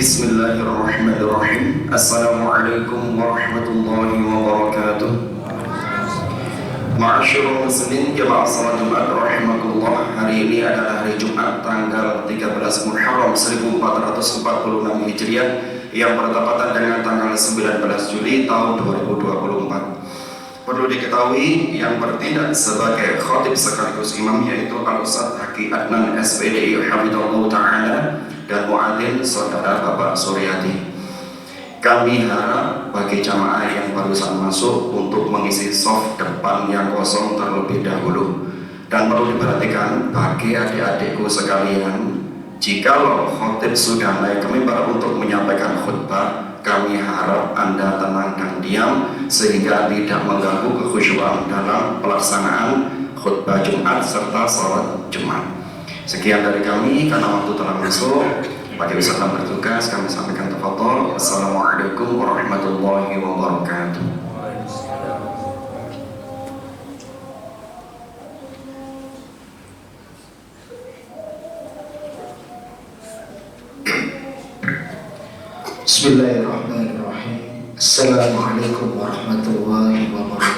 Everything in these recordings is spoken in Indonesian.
Bismillahirrahmanirrahim. Assalamualaikum warahmatullahi wabarakatuh. Ma'asyiral muslimin jamaah salat Jumat rahimakumullah. Hari ini adalah hari Jumat tanggal 13 Muharram 1446 Hijriah yang bertepatan dengan tanggal 19 Juli tahun 2024. Perlu diketahui yang bertindak sebagai khatib sekaligus imam yaitu Al-Ustadz Haki Adnan SPDI Hafidhullah Ta'ala dan muadzin saudara Bapak Suryadi. Kami harap bagi jamaah yang barusan masuk untuk mengisi soft depan yang kosong terlebih dahulu. Dan perlu diperhatikan bagi adik-adikku sekalian, jikalau khatib sudah naik ke mimbar untuk menyampaikan khutbah, kami harap Anda tenang dan diam sehingga tidak mengganggu kekhusyuan dalam pelaksanaan khutbah Jumat serta salat Jumat. Sekian dari kami, karena waktu telah masuk. Bagi ustaz yang bertugas kami sampaikan tafadhol. Assalamualaikum warahmatullahi wabarakatuh. Bismillahirrahmanirrahim. Assalamualaikum warahmatullahi wabarakatuh.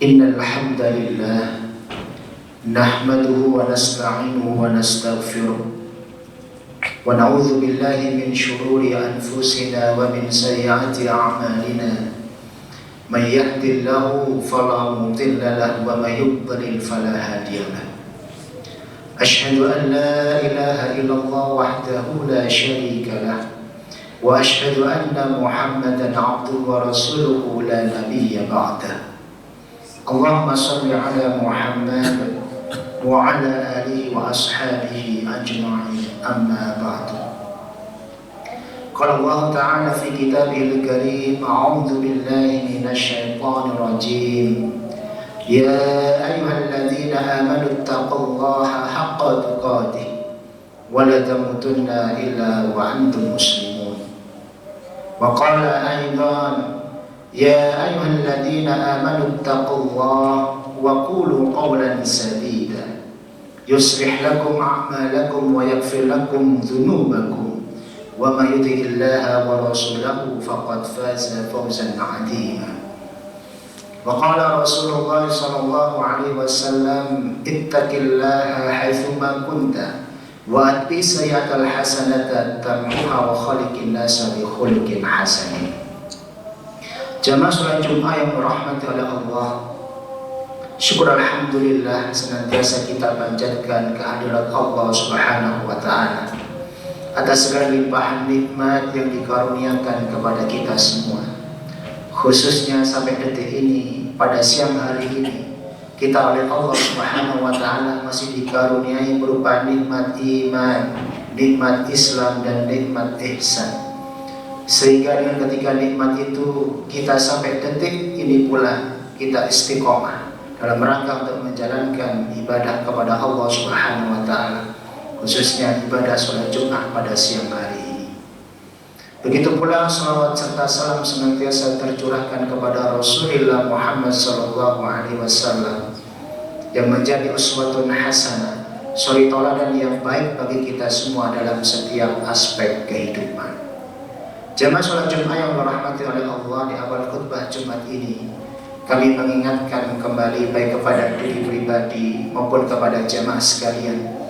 Innal hamdalillah nahmaduhu wa nasta'inuhu wa nastaghfiruh wa na'udzu billahi min shururi anfusina wa min sayyiati a'malina may yahdihillahu fala mudilla lahu wa may yudlil fala hadiya lahu. Ashhadu an la ilaha illallah wahdahu la syarika lahu wa ashhadu anna Muhammadan 'abduhu wa rasuluhu la nabiyya ba'dahu. Allahumma salli ala Muhammad wa ala alihi wa ashabihi ajma'in, amma ba'du. Qala Allah Ta'ala fi kitabihil karim, a'udzu billahi minasyaitonir rajim. Ya ayyuhalladzina amanu taqullaha haqqa tuqatih wa la tamutunna illa wa antum muslimun. Wa qala aidan ya ayyuhalladzina amanu taqullaha wa qulu qawlan sadida yuslih lakum a'malakum wa yaghfir lakum dhunubakum wa may yuti'illaha wa rasulahu faqad faza fawzan 'azima. Wa qala Rasulullah sallallahu alaihi wasallam ittaqillaha haitsuma kunta wa atbi sayyi'atal hasanata tamhuha wa khaliqin nasa bi khuluqin hasanin. Jamaah salat Jumat yang dirahmati oleh Allah, syukur alhamdulillah senantiasa kita panjatkan kehadirat Allah Subhanahu wa taala atas segala limpahan nikmat yang dikaruniakan kepada kita semua. Khususnya sampai detik ini, pada siang hari ini, kita oleh Allah Subhanahu wa taala masih dikaruniai berupa nikmat iman, nikmat Islam dan nikmat ihsan. Sehingga dengan ketika nikmat itu kita sampai detik ini pula kita istiqomah dalam rangka untuk menjalankan ibadah kepada Allah Subhanahu wa taala, khususnya ibadah sholat Jumat pada siang hari ini. Begitu pula salawat serta salam senantiasa tercurahkan kepada Rasulullah Muhammad sallallahu alaihi wasallam yang menjadi uswatun hasanah, suri teladan yang baik bagi kita semua dalam setiap aspek kehidupan. Jamaah sholat Jumat yang dirahmati oleh Allah, di awal khutbah Jumat ini kami mengingatkan kembali baik kepada diri pribadi maupun kepada jamaah sekalian.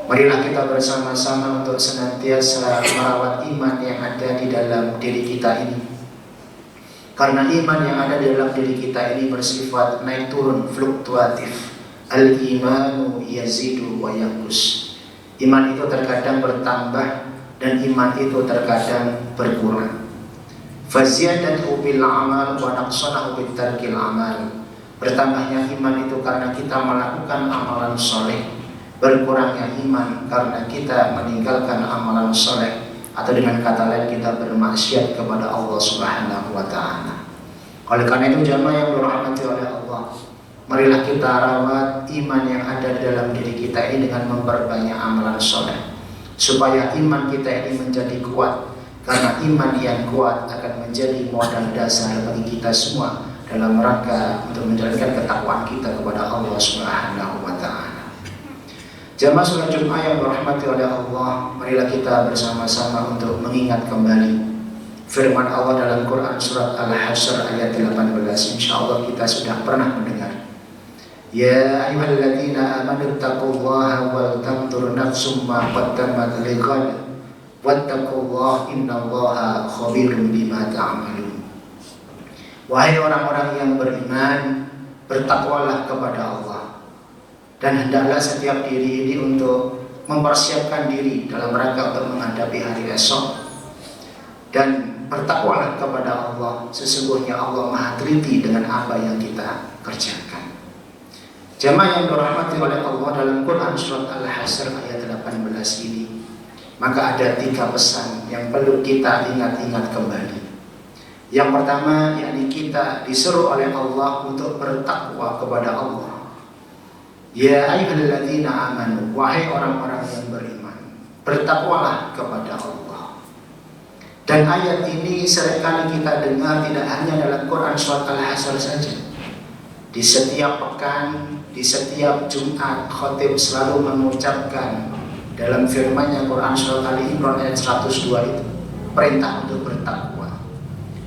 Marilah kita bersama-sama untuk senantiasa merawat iman yang ada di dalam diri kita ini. Karena iman yang ada di dalam diri kita ini bersifat naik turun, fluktuatif. Al-imanu yazidu wa yanqus. Iman itu terkadang bertambah dan iman itu terkadang berkurang. Faziyadatu bil amal wa naqsanahu bit tarkil amal. Bertambahnya iman itu karena kita melakukan amalan soleh, berkurangnya iman karena kita meninggalkan amalan soleh, atau dengan kata lain kita bermaksiat kepada Allah Subhanahu wa taala. Oleh karena itu jamaah yang dirahmati oleh Allah, marilah kita rawat iman yang ada di dalam diri kita ini dengan memperbanyak amalan soleh, supaya iman kita ini menjadi kuat. Karena iman yang kuat akan menjadi modal dasar bagi kita semua dalam rangka untuk menjalankan ketakwaan kita kepada Allah Subhanahu wa taala. Jamaah salat Jumat yang dirahmati oleh Allah, marilah kita bersama-sama untuk mengingat kembali firman Allah dalam Quran surat Al-Hasyr ayat 18. Insyaallah kita sudah pernah mendengar. Ya ayyuhalladzina amanu taqullaha wal tanzur nafsum ma qaddamat lighad wattaqullaha innallaha khabirum bima ta'malun. Wahai orang-orang yang beriman, bertakwalah kepada Allah, dan hendaklah setiap diri ini untuk mempersiapkan diri dalam rangka untuk menghadapi hari esok. Dan bertakwalah kepada Allah, sesungguhnya Allah Maha teliti dengan apa yang kita kerjakan. Jamaah yang dirahmati oleh Allah, dalam Quran surat Al-Hasyr ayat 18 ini maka ada 3 pesan yang perlu kita ingat-ingat kembali. Yang pertama, yakni kita disuruh oleh Allah untuk bertakwa kepada Allah. Ya ayyuhalladzina amanu, wahai orang-orang yang beriman, bertakwalah kepada Allah. Dan ayat ini seringkali kita dengar tidak hanya dalam Quran surat Al-Hasyr saja. Di setiap pekan, di setiap Jumat, khatib selalu mengucapkan dalam firman-Nya Quran surat Ali Imran ayat 102 itu perintah untuk bertakwa.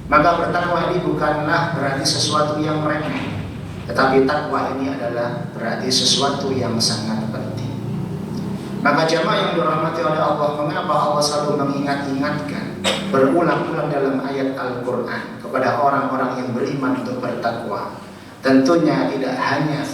Maka bertakwa ini bukanlah berarti sesuatu yang remeh, tetapi takwa ini adalah berarti sesuatu yang sangat penting. Maka jamaah yang dirahmati oleh Allah, mengapa Allah selalu mengingat-ingatkan berulang-ulang dalam ayat Al-Quran kepada orang-orang yang beriman untuk bertakwa? Tentunya tidak hanya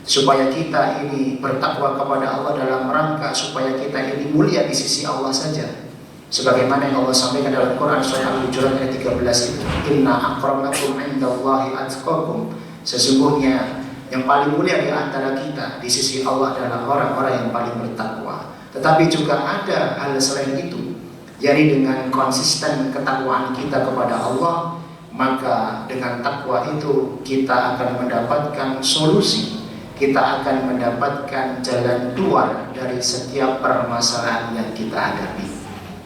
supaya kita ini bertakwa kepada Allah dalam rangka supaya kita ini mulia di sisi Allah saja, sebagaimana yang Allah sampaikan dalam Quran surah Al-Hujurat ayat 13 itu, inna akramakum indallahi atqakum, sesungguhnya yang paling mulia di antara kita di sisi Allah adalah orang-orang yang paling bertakwa. Tetapi juga ada hal selain itu, yakni dengan konsisten ketakwaan kita kepada Allah, maka dengan takwa itu kita akan mendapatkan solusi, kita akan mendapatkan jalan keluar dari setiap permasalahan yang kita hadapi.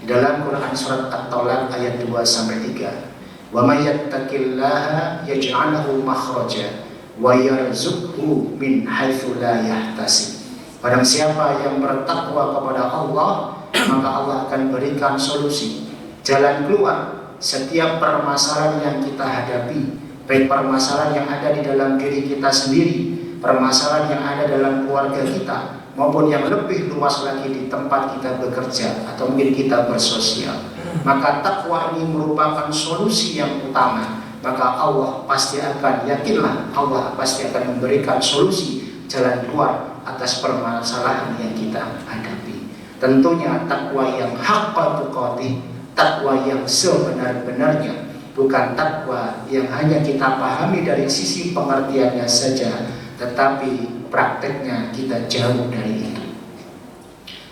Di dalam Quran surat At-Talaq ayat 2-3, "Wa may yattaqillaha yaj'alhu makhraja wa yarzuqhu min haitsu la yahtasib." Barang siapa yang bertakwa kepada Allah, maka Allah akan berikan solusi, jalan keluar setiap permasalahan yang kita hadapi, baik permasalahan yang ada di dalam diri kita sendiri, permasalahan yang ada dalam keluarga kita, maupun yang lebih luas lagi di tempat kita bekerja atau mungkin kita bersosial. Maka takwa ini merupakan solusi yang utama. Maka Allah pasti akan, yakinlah, Allah pasti akan memberikan solusi, jalan keluar atas permasalahan yang kita hadapi. Tentunya takwa yang haqqa tuqatih, takwa yang sebenar-benarnya, bukan takwa yang hanya kita pahami dari sisi pengertiannya saja, tetapi prakteknya kita jauh dari itu.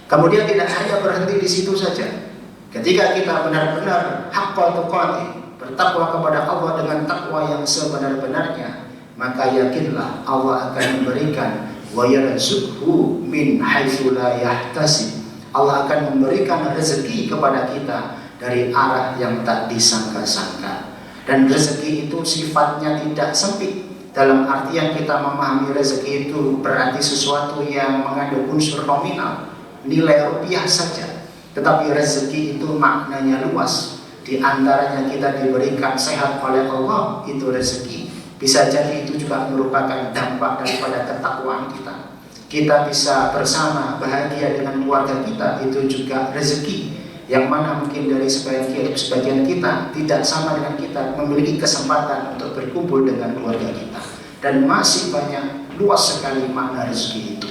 Kemudian tidak hanya berhenti di situ saja. Ketika kita benar-benar haqqa tuqatih, bertakwa kepada Allah dengan takwa yang sebenar-benarnya, maka yakinlah Allah akan memberikan wa yarzuqhu min haitsu la yahtasib. Allah akan memberikan rezeki kepada kita dari arah yang tak disangka-sangka. Dan rezeki itu sifatnya tidak sempit. Dalam artian kita memahami rezeki itu berarti sesuatu yang mengandung unsur nominal, nilai rupiah saja. Tetapi rezeki itu maknanya luas. Di antaranya kita diberikan sehat oleh Allah, itu rezeki. Bisa jadi itu juga merupakan dampak daripada ketakwaan kita. Kita bisa bersama bahagia dengan keluarga kita, itu juga rezeki. Yang mana mungkin dari sebagian kita tidak sama dengan kita memiliki kesempatan untuk berkumpul dengan keluarga kita. Dan masih banyak, luas sekali makna rezeki itu.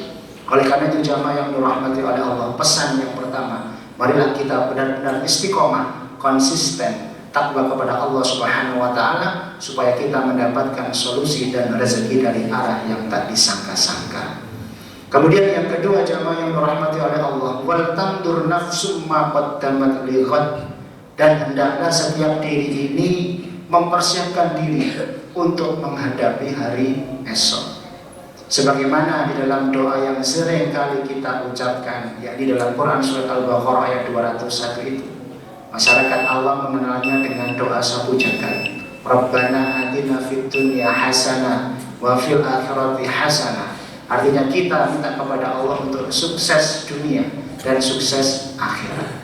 Oleh karena itu jamaah yang dirahmati oleh Allah, pesan yang pertama, marilah kita benar-benar istiqomah, konsisten, takwa kepada Allah Subhanahu wa Ta'ala, supaya kita mendapatkan solusi dan rezeki dari arah yang tak disangka-sangka. Kemudian yang kedua jamaah yang dirahmati oleh Allah, wal tandur nafsum ma qaddamat lighad, dan hendaklah setiap diri ini mempersiapkan diri untuk menghadapi hari esok. Sebagaimana di dalam doa yang sering kali kita ucapkan, yakni dalam Quran surat Al-Baqarah ayat 201 itu, masyarakat Allah mengenalnya dengan doa sapu jagat. Rabbana atina fid dunya hasanah wa fil akhirati hasanah. Artinya kita minta kepada Allah untuk sukses dunia dan sukses akhirat.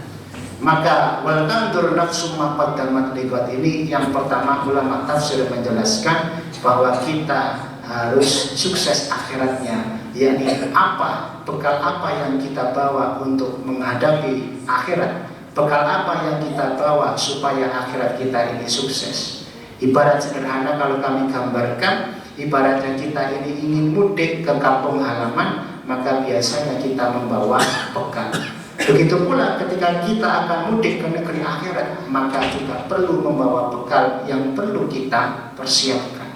Maka wal tandur nafsum ma qaddamat lighad ini, yang pertama ulama tafsir menjelaskan bahwa kita harus sukses akhiratnya, yakni bekal apa yang kita bawa untuk menghadapi akhirat, bekal apa yang kita bawa supaya akhirat kita ini sukses. Ibarat sederhana kalau kami gambarkan, ibaratnya kita ini ingin mudik ke kampung halaman, maka biasanya kita membawa bekal. Begitu pula ketika kita akan mudik ke negeri akhirat, maka kita perlu membawa bekal yang perlu kita persiapkan.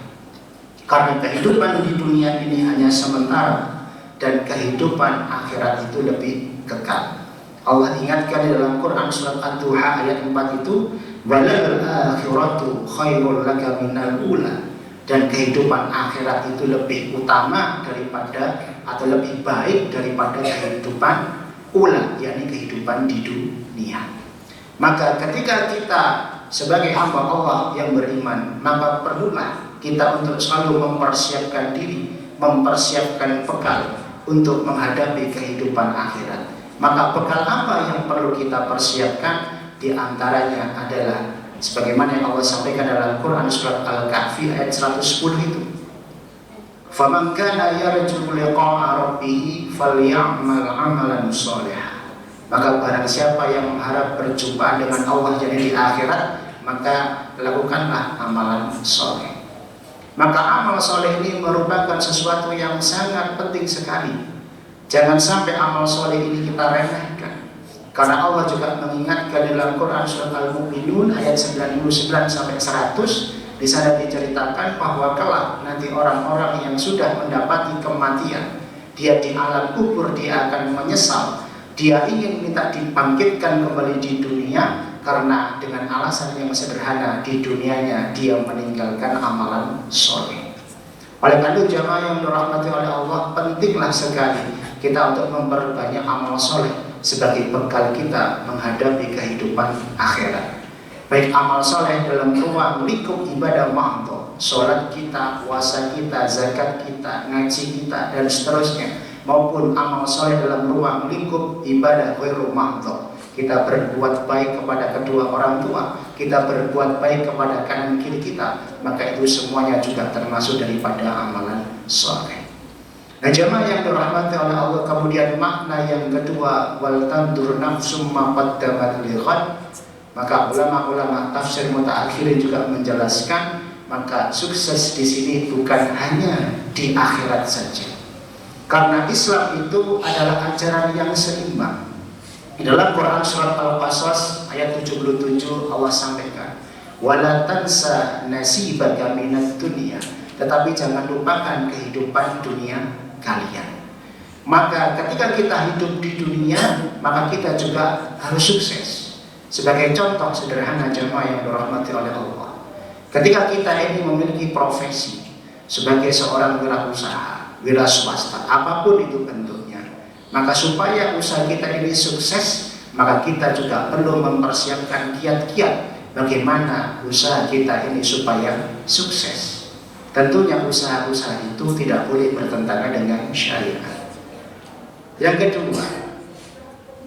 Karena kehidupan di dunia ini hanya sementara, dan kehidupan akhirat itu lebih kekal. Allah ingatkan di dalam Quran surat Ad-Duha ayat 4 itu, walal akhiratu khairul laka minal ula, dan kehidupan akhirat itu lebih utama daripada atau lebih baik daripada kehidupan ula, yakni kehidupan di dunia. Maka ketika kita sebagai hamba Allah yang beriman, maka perlulah kita untuk selalu mempersiapkan diri, mempersiapkan bekal untuk menghadapi kehidupan akhirat. Maka bekal apa yang perlu kita persiapkan? Di antaranya adalah sebagaimana yang Allah sampaikan dalam Quran surat Al-Kahfi ayat 110 itu, faman kana yarju liqa'a rabbih falyamal 'amalan shalihan. Maka barang siapa yang mengharap perjumpaan dengan Allah jadi di akhirat, maka lakukanlah amalan soleh. Maka amal soleh ini merupakan sesuatu yang sangat penting sekali. Jangan sampai amal soleh ini kita remehkan. Karena Allah juga mengingatkan dalam Quran surat Al-Mu'minun ayat 99-100, di sana diceritakan bahwa kelak nanti orang-orang yang sudah mendapati kematian, dia di alam kubur dia akan menyesal dia ingin minta dibangkitkan kembali di dunia karena dengan alasan yang sederhana, di dunianya dia meninggalkan amalan soleh. Oleh karena itu jamaah yang dirahmati oleh Allah, pentinglah sekali kita untuk memperbanyak amal soleh sebagai bekal kita menghadapi kehidupan akhirat. Baik amal soleh dalam ruang lingkup ibadah mahdoh, sholat kita, puasa kita, zakat kita, ngaji kita, dan seterusnya, maupun amal soleh dalam ruang lingkup ibadah ghairu mahdoh. Kita berbuat baik kepada kedua orang tua, kita berbuat baik kepada kanan kiri kita, maka itu semuanya juga termasuk daripada amalan soleh. Nah jamaah yang dirahmati oleh Allah, kemudian makna yang kedua, wal tandur nafsum ma qaddamat lighad, maka ulama-ulama tafsir mutaakhirin juga menjelaskan, maka sukses di sini bukan hanya di akhirat saja, karena Islam itu adalah ajaran yang seimbang. Di dalam Quran surat Al-Qasas ayat 77 Allah sampaikan, wala tansa nasibaka minad dunya, tetapi jangan lupakan kehidupan dunia kalian. Maka ketika kita hidup di dunia, maka kita juga harus sukses. Sebagai contoh sederhana jemaah yang dirahmati oleh Allah, ketika kita ini memiliki profesi sebagai seorang wirausaha, wira swasta, apapun itu bentuknya, maka supaya usaha kita ini sukses, maka kita juga perlu mempersiapkan kiat-kiat bagaimana usaha kita ini supaya sukses. Tentunya usaha-usaha itu tidak boleh bertentangan dengan syariat. Yang kedua,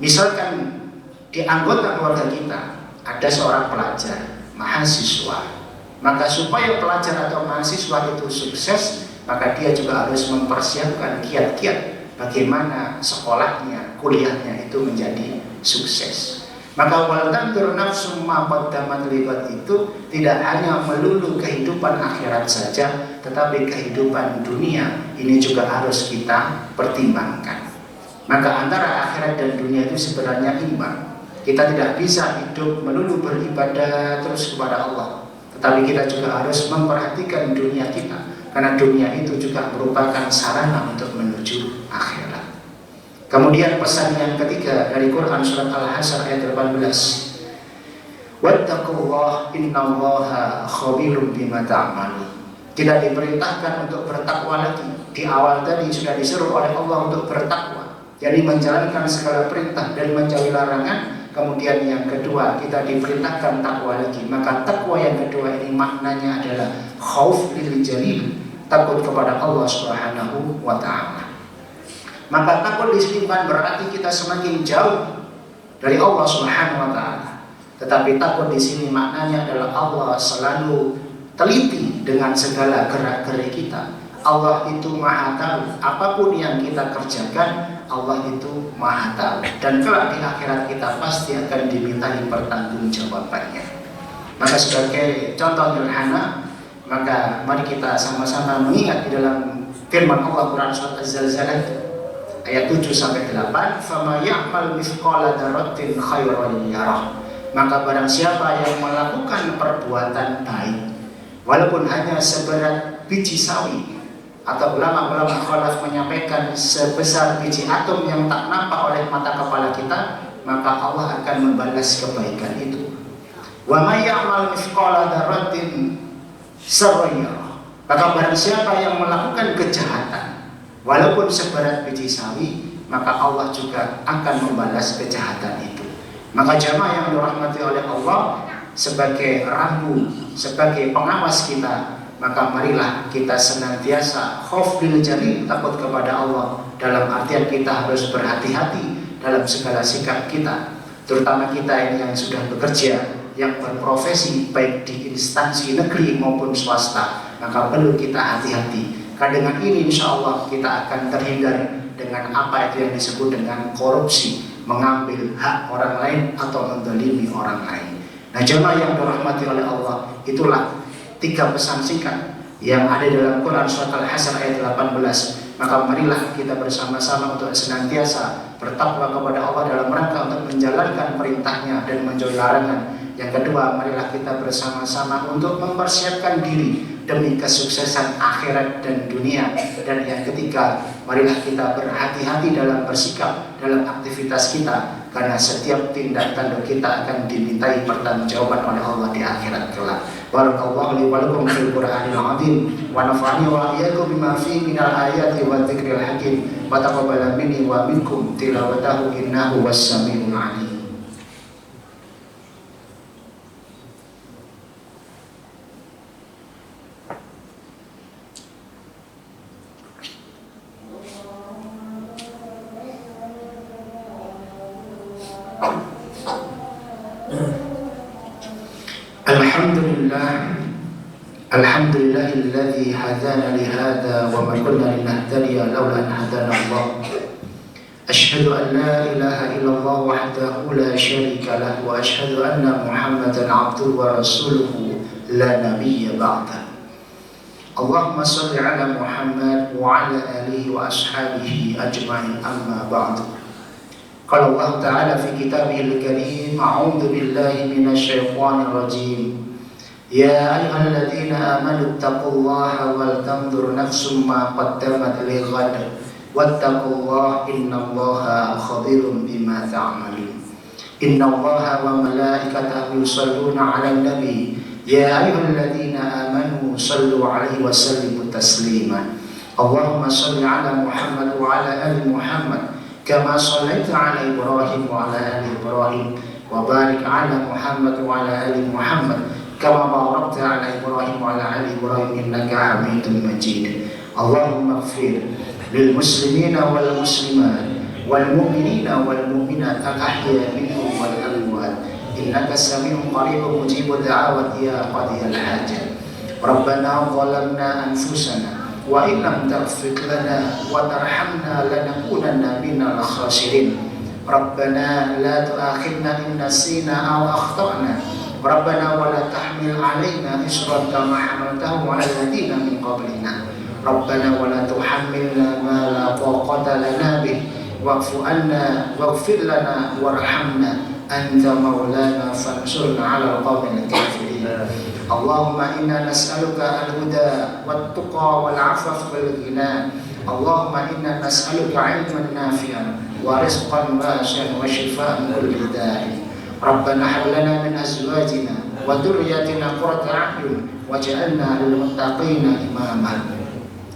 misalkan di anggota keluarga kita ada seorang pelajar, mahasiswa, maka supaya pelajar atau mahasiswa itu sukses, maka dia juga harus mempersiapkan kiat-kiat bagaimana sekolahnya, kuliahnya itu menjadi sukses. Maka wal tandur nafsum ma qaddamat lighad itu tidak hanya melulu kehidupan akhirat saja, tetapi kehidupan dunia ini juga harus kita pertimbangkan. Maka antara akhirat dan dunia itu sebenarnya imbang. Kita tidak bisa hidup melulu beribadah terus kepada Allah, tetapi kita juga harus memperhatikan dunia kita, karena dunia itu juga merupakan sarana untuk menuju akhirat. Kemudian pesan yang ketiga dari Quran surat Al-Hasyr ayat 18, wattaqullah innallaha khabirum bima ta'malun. Kita diperintahkan untuk bertakwa lagi. Di awal tadi sudah disuruh oleh Allah untuk bertakwa, jadi menjalankan segala perintah dan menjauhi larangan. Kemudian yang kedua, kita diperintahkan takwa lagi. Maka takwa yang kedua ini maknanya adalah khauf lil jalil, takut kepada Allah Subhanahu wa taala. Maka takut di sini bukan berarti kita semakin jauh dari Allah Subhanahu wa taala, tetapi takut di sini maknanya adalah Allah selalu teliti dengan segala gerak-gerik kita. Allah itu maha tahu, apapun yang kita kerjakan Allah itu maha tahu, dan kelak di akhirat kita pasti akan dimintai pertanggungjawabannya. Maka sebagai contoh sederhana, maka mari kita sama-sama mengingat di dalam firman Allah Quran surat Az-Zalzalah ayat 7-8, fama ya'mal mithqala dzarratin khairan yarah. Maka barang siapa yang melakukan perbuatan baik walaupun hanya seberat biji sawi, atau ulama-ulama khalaf menyampaikan sebesar biji atom yang tak nampak oleh mata kepala kita, maka Allah akan membalas kebaikan itu. Wa may ya'mal mithqala dzarratin syarran yarah. Maka barang siapa yang melakukan kejahatan walaupun seberat biji sawi, maka Allah juga akan membalas kejahatan itu. Maka jamaah yang dirahmati oleh Allah, sebagai rambu, sebagai pengawas kita, maka marilah kita senantiasa khauf bil jalil, takut kepada Allah, dalam artian kita harus berhati-hati dalam segala sikap kita, terutama kita ini yang sudah bekerja, yang berprofesi baik di instansi negeri maupun swasta, maka perlu kita hati-hati. Karena dengan ini insya Allah kita akan terhindar dengan apa itu yang disebut dengan korupsi, mengambil hak orang lain atau menzalimi orang lain. Nah jemaah yang dirahmati oleh Allah, itulah 3 pesan singkat yang ada dalam Quran surat Al-Hasyr ayat 18. Maka marilah kita bersama-sama untuk senantiasa bertakwa kepada Allah dalam rangka untuk menjalankan perintahnya dan menjauhi larangan. Yang kedua, marilah kita bersama-sama untuk mempersiapkan diri demi kesuksesan akhirat dan dunia. Dan yang ketiga, marilah kita berhati-hati dalam bersikap, dalam aktivitas kita, karena setiap tindak tanduk kita akan dimintai pertanggungjawaban oleh Allah di akhirat kelak. Barakallahu li wa lakum fil Qur'anil azim wa nafa'ani wa iyyakum bima fihi minal ayati wa dzikril hakim wa taqabbal minni wa minkum tilawatahu innahu was-sami'ul 'alim. Alhamdulillahilladzi hadana li hadza wa ma kunna linahtadiya laula an hadana Allah. Asyhadu an la ilaha illallah wahdahu la syarika lah wa asyhadu anna Muhammadan abduhu wa rasuluhu la nabiyya ba'da. Allahumma shalli ala Muhammad wa ala alihi wa ashabihi ajma'in, amma ba'du. Qala Allah ta'ala fi kitabihil karim, a'udzu billahi minasy syaithanir rajim. Ya ayyuhalladzina amanu taqullaha wal tanzur nafsum ma qaddamat lighad wattaqullaha innallaha khabirun bima ta'malun. Innallaha wa malaikatahu yusholluna 'alan nabi ya ayyuhalladzina amanu shallu 'alaihi wa sallimu taslima. Allahumma shalli 'ala Muhammad wa 'ala ali Muhammad kama shallaita 'ala Ibrahim wa 'ala ali Ibrahim wa barik 'ala Muhammad wa 'ala ali Muhammad kama barakta 'ala Ibrahim wa 'ala ali Ibrahim innaka Hamidum Majid. Allahumma ighfir lil muslimina wal muslimat wal mu'minina wal mu'minat al ahya'i minhum wal amwat innaka sami'un qaribun mujibud da'awat ya qadiyal hajat. Rabbana zalamna anfusana wa in lam taghfir lana wa tarhamna lanakunanna minal khasirin. Rabbana la tu'akhidna in nasina aw akhtana. Rabbana wa la tahmil 'alaina isran kama hamaltahu 'ala alladziina min qablina. Rabbana wa la tuhammilna ma la taqata lana bih wa'fu 'anna waghfir lana warhamna anta maulana fansurna 'alal qaumil kafirin. Allahumma inna nas'aluka al-huda wat-tuqa wal-'afaf wal-ghina. Allahumma inna nas'aluka 'ilman nafi'an wa rizqan wasi'an wa shifaa'an min kulli daa'in. Rabbana hab lana min azwajina wa dhurriyyatina qurrata a'yun waj'alna lil muttaqina imama.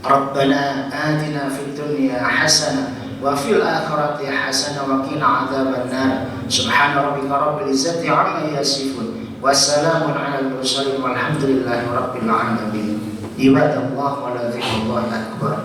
Rabbana atina fid dunya hasanah wa fil akhirati hasanah wa qina adzaban nar. Subhana rabbika rabbil izzati 'amma yasifun wa salamun 'alal mursalin walhamdulillahi rabbil alamin. Ibadallah wa la dzikrullahi akbar.